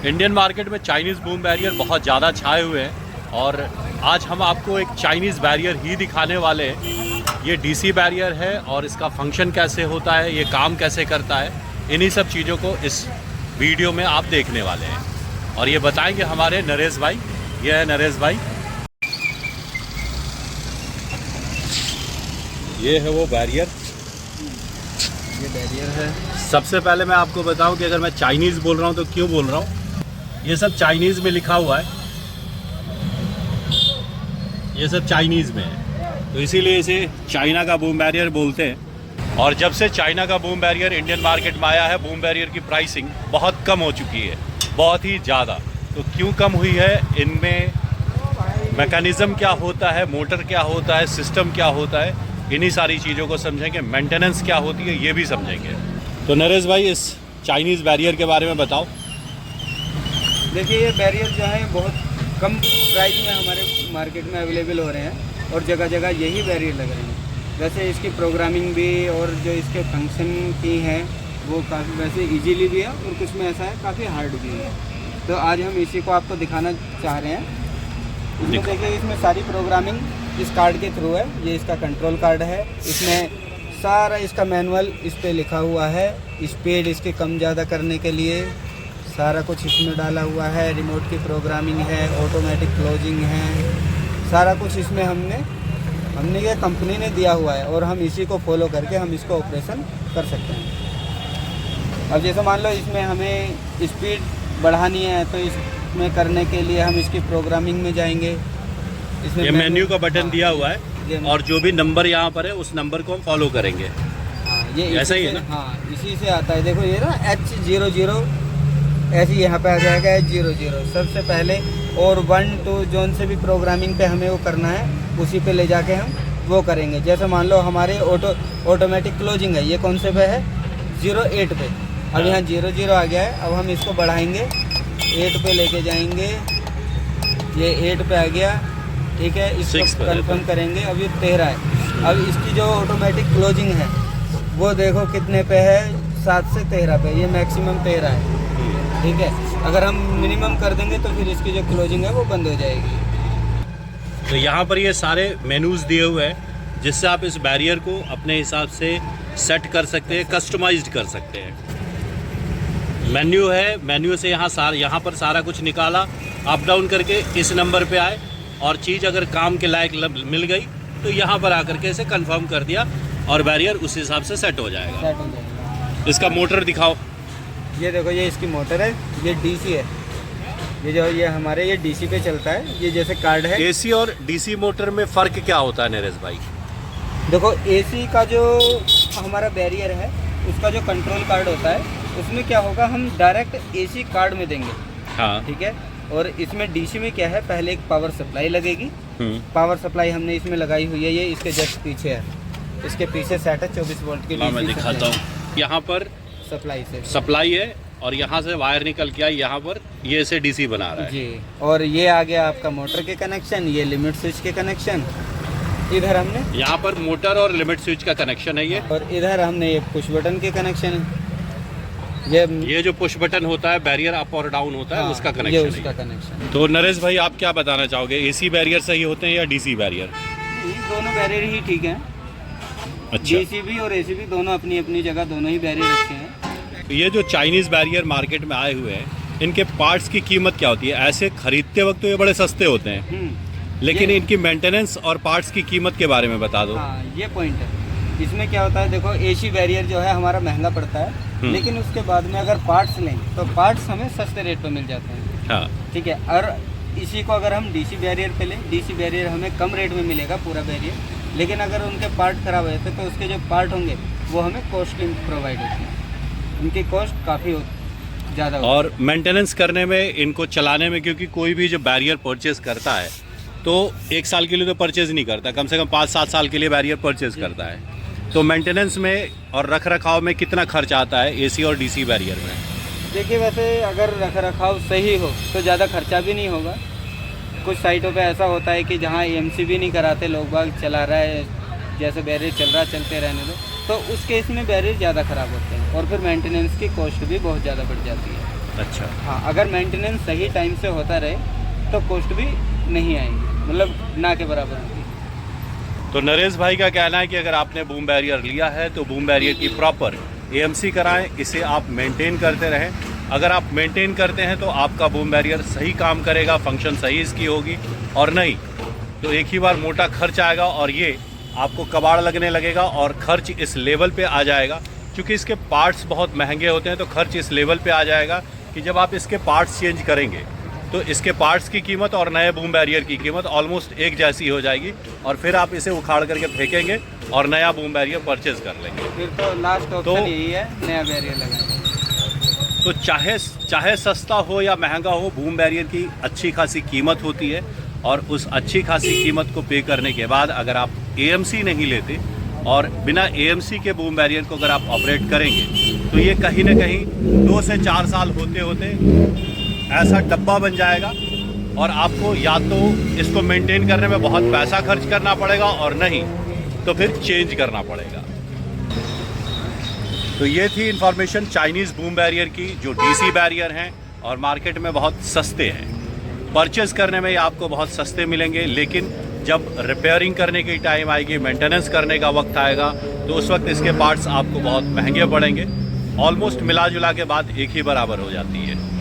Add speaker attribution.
Speaker 1: Indian market में Chinese boom barrier बहुत ज़्यादा छाए हुए हैं और आज हम आपको एक चाइनीज़ बैरियर ही दिखाने वाले हैं। ये डीसी बैरियर है और इसका फंक्शन कैसे होता है, ये काम कैसे करता है, इन्हीं सब चीज़ों को इस वीडियो में आप देखने वाले हैं और ये बताएंगे हमारे नरेश भाई। ये है नरेश भाई, ये है वो बैरियर।
Speaker 2: ये बैरियर है।
Speaker 1: सबसे पहले मैं आपको बताऊं कि अगर मैं चाइनीज़ बोल रहा हूं तो क्यों बोल रहा हूं। ये सब चाइनीज़ में लिखा हुआ है, ये सब चाइनीज़ में है, तो इसीलिए इसे चाइना का बूम बैरियर बोलते हैं। और जब से चाइना का बूम बैरियर इंडियन मार्केट में आया है, बूम बैरियर की प्राइसिंग बहुत कम हो चुकी है, बहुत ही ज़्यादा। तो क्यों कम हुई है, इनमें मैकेनिज़्म क्या होता है, मोटर क्या होता है, सिस्टम क्या होता है, इन्हीं सारी चीज़ों को समझेंगे। मेंटेनेंस क्या होती है ये भी समझेंगे। तो नरेश भाई, इस चाइनीज़ बैरियर के बारे में बताओ।
Speaker 2: देखिए, ये बैरियर जो है बहुत कम प्राइस में हमारे मार्केट में अवेलेबल हो रहे हैं और जगह जगह यही बैरियर लग रहे हैं। वैसे इसकी प्रोग्रामिंग भी और जो इसके फंक्शन की है वो काफ़ी वैसे इजीली भी है और कुछ में ऐसा है काफ़ी हार्ड भी है। तो आज हम इसी को आपको दिखाना चाह रहे हैं। इसमें देखिए, इसमें सारी प्रोग्रामिंग इस कार्ड के थ्रू है। ये इसका कंट्रोल कार्ड है, इसमें सारा इसका मैनुअल इस पे लिखा हुआ है। स्पीड इसके कम ज़्यादा करने के लिए सारा कुछ इसमें डाला हुआ है। रिमोट की प्रोग्रामिंग है, ऑटोमेटिक क्लोजिंग है, सारा कुछ इसमें हमने ये कंपनी ने दिया हुआ है और हम इसी को फॉलो करके हम इसको ऑपरेशन कर सकते हैं। अब जैसे मान लो इसमें हमें स्पीड बढ़ानी है तो इसमें करने के लिए हम इसकी प्रोग्रामिंग में जाएंगे। इसमें
Speaker 1: ये मेन्यू का बटन दिया हुआ है और जो भी नंबर यहाँ पर है उस नंबर को हम फॉलो करेंगे।
Speaker 2: हाँ, ये
Speaker 1: ऐसा ही है ना?
Speaker 2: हाँ, इसी से आता है। देखो ये ना H00 ऐसे यहाँ पे आ जाएगा H00 सबसे पहले, और 1 2 जोन से भी प्रोग्रामिंग पे हमें वो करना है, उसी पे ले जाके हम वो करेंगे। जैसे मान लो हमारे ऑटोमेटिक क्लोजिंग है, ये कौन से पे है 08 पे। अब यहाँ 00 आ गया है, अब हम इसको बढ़ाएंगे 8 पे लेके जाएंगे। ये 8 पे आ गया, ठीक है। इसको कंफर्म करेंगे। अब ये 13 है। अब इसकी जो ऑटोमेटिक क्लोजिंग है वो देखो कितने पे है, 7 से 13 पे। ये मैक्सिमम 13 है, ठीक है। अगर हम मिनिमम कर देंगे तो फिर इसकी जो क्लोजिंग है वो बंद हो जाएगी।
Speaker 1: तो यहाँ पर ये सारे मेनूज दिए हुए हैं जिससे आप इस बैरियर को अपने हिसाब से सेट कर सकते हैं, कस्टमाइज्ड कर सकते हैं। मेन्यू है, मेन्यू से यहाँ पर सारा कुछ निकाला, अप डाउन करके इस नंबर पे आए और चीज़ अगर काम के लायक मिल गई तो यहाँ पर आकर के इसे कंफर्म कर दिया और बैरियर उस हिसाब से सेट हो जाएगा। इसका मोटर दिखाओ।
Speaker 2: ये देखो, ये इसकी मोटर है, ये डीसी है। ये हमारे ये डीसी पे चलता है। ये जैसे कार्ड है।
Speaker 1: एसी और डीसी मोटर में फ़र्क क्या होता है नरेश भाई?
Speaker 2: देखो, एसी का जो हमारा बैरियर है उसका जो कंट्रोल कार्ड होता है उसमें क्या होगा, हम डायरेक्ट एसी कार्ड में देंगे।
Speaker 1: हाँ,
Speaker 2: ठीक है। और इसमें डीसी में क्या है, पहले एक पावर सप्लाई लगेगी। पावर सप्लाई हमने इसमें लगाई हुई है, ये इसके जस्ट पीछे है। इसके पीछे सेट है 24 वोल्ट की।
Speaker 1: मैं दिखाता हूँ। यहाँ पर सप्लाई है और यहाँ से वायर निकल के आई, यहाँ पर ये इसे डीसी बना रहा है
Speaker 2: जी। और ये आ गया आपका मोटर के कनेक्शन, ये लिमिट स्विच के कनेक्शन। इधर हमने
Speaker 1: यहाँ पर मोटर और लिमिट स्विच का कनेक्शन है ये,
Speaker 2: और इधर हमने ये पुश बटन के कनेक्शन है।
Speaker 1: ये जो पुश बटन होता है, बैरियर अप और डाउन होता है, उसका कनेक्शन
Speaker 2: ये उसका कनेक्शन।
Speaker 1: तो नरेश भाई, आप क्या बताना चाहोगे, एसी बैरियर सही होते हैं या डीसी बैरियर?
Speaker 2: दोनों बैरियर ही ठीक है।
Speaker 1: अच्छा।
Speaker 2: डीसी भी और एसी भी दोनों अपनी अपनी जगह दोनों ही बैरियर अच्छे हैं।
Speaker 1: तो ये जो चाइनीज़ बैरियर मार्केट में आए हुए हैं, इनके पार्ट्स की कीमत क्या होती है? ऐसे खरीदते वक्त तो ये बड़े सस्ते होते हैं, लेकिन इनकी मेंटेनेंस और पार्ट्स की कीमत के बारे में बता दो।
Speaker 2: हाँ, ये पॉइंट है। इसमें क्या होता है, देखो एसी बैरियर जो है हमारा महंगा पड़ता है, लेकिन उसके बाद में अगर पार्ट्स लें तो पार्ट्स हमें सस्ते रेट पे मिल जाते हैं।
Speaker 1: हाँ,
Speaker 2: ठीक है। और इसी को अगर हम डीसी बैरियर पे लें, डीसी बैरियर हमें कम रेट में मिलेगा पूरा बैरियर, लेकिन अगर उनके पार्ट खराब होते तो उसके जो पार्ट होंगे वो हमें कॉस्टली प्रोवाइड होती है। उनकी कॉस्ट काफ़ी ज़्यादा होती है।
Speaker 1: और मेंटेनेंस करने में, इनको चलाने में, क्योंकि कोई भी जो बैरियर परचेज करता है तो 1 साल के लिए तो परचेज नहीं करता, कम से कम 5-7 साल के लिए बैरियर परचेज करता है। तो मेंटेनेंस में और रख रखाव में कितना खर्च आता है एसी और डीसी बैरियर में?
Speaker 2: देखिए, वैसे अगर रख रखाव सही हो तो ज़्यादा खर्चा भी नहीं होगा। कुछ साइटों पे ऐसा होता है कि जहाँ एएमसी भी नहीं कराते, लोग बाग चला रहा है, जैसे बैरियर चल रहा चलते रहने दो, तो उस केस में बैरियर ज़्यादा ख़राब होते हैं और फिर मेंटेनेंस की कॉस्ट भी बहुत ज़्यादा बढ़ जाती है।
Speaker 1: अच्छा,
Speaker 2: हाँ, अगर मेंटेनेंस सही टाइम से होता रहे तो कॉस्ट भी नहीं आएगी, मतलब ना के बराबर होगी।
Speaker 1: तो नरेश भाई का कहना है कि अगर आपने बूम बैरियर लिया है तो बूम बैरियर की प्रॉपर एएमसी कराएं, इसे आप मेंटेन करते रहें। अगर आप मेंटेन करते हैं तो आपका बूम बैरियर सही काम करेगा, फंक्शन सही इसकी होगी, और नहीं तो एक ही बार मोटा खर्च आएगा और ये आपको कबाड़ लगने लगेगा और खर्च इस लेवल पे आ जाएगा। क्योंकि इसके पार्ट्स बहुत महंगे होते हैं तो खर्च इस लेवल पे आ जाएगा कि जब आप इसके पार्ट्स चेंज करेंगे तो इसके पार्ट्स की कीमत और नए बूम बैरियर की कीमत ऑलमोस्ट एक जैसी हो जाएगी, और फिर आप इसे उखाड़ करके फेंकेंगे और नया बूम बैरियर परचेज कर लेंगे।
Speaker 2: फिर तो लास्ट ऑप्शन यही है, नया बैरियर लगाएंगे।
Speaker 1: तो चाहे सस्ता हो या महंगा हो, बूम बैरियर की अच्छी खासी कीमत होती है, और उस अच्छी खासी कीमत को पे करने के बाद अगर आप एएमसी नहीं लेते और बिना एएमसी के बूम बैरियर को अगर आप ऑपरेट करेंगे तो ये कहीं ना कहीं 2 से 4 साल होते होते ऐसा डब्बा बन जाएगा, और आपको या तो इसको मेंटेन करने में बहुत पैसा खर्च करना पड़ेगा, और नहीं तो फिर चेंज करना पड़ेगा। तो ये थी इन्फॉर्मेशन चाइनीज़ बूम बैरियर की, जो डीसी बैरियर हैं और मार्केट में बहुत सस्ते हैं। परचेज़ करने में ये आपको बहुत सस्ते मिलेंगे, लेकिन जब रिपेयरिंग करने की टाइम आएगी, मेंटेनेंस करने का वक्त आएगा, तो उस वक्त इसके पार्ट्स आपको बहुत महंगे पड़ेंगे। ऑलमोस्ट मिला जुला के बात एक ही बराबर हो जाती है।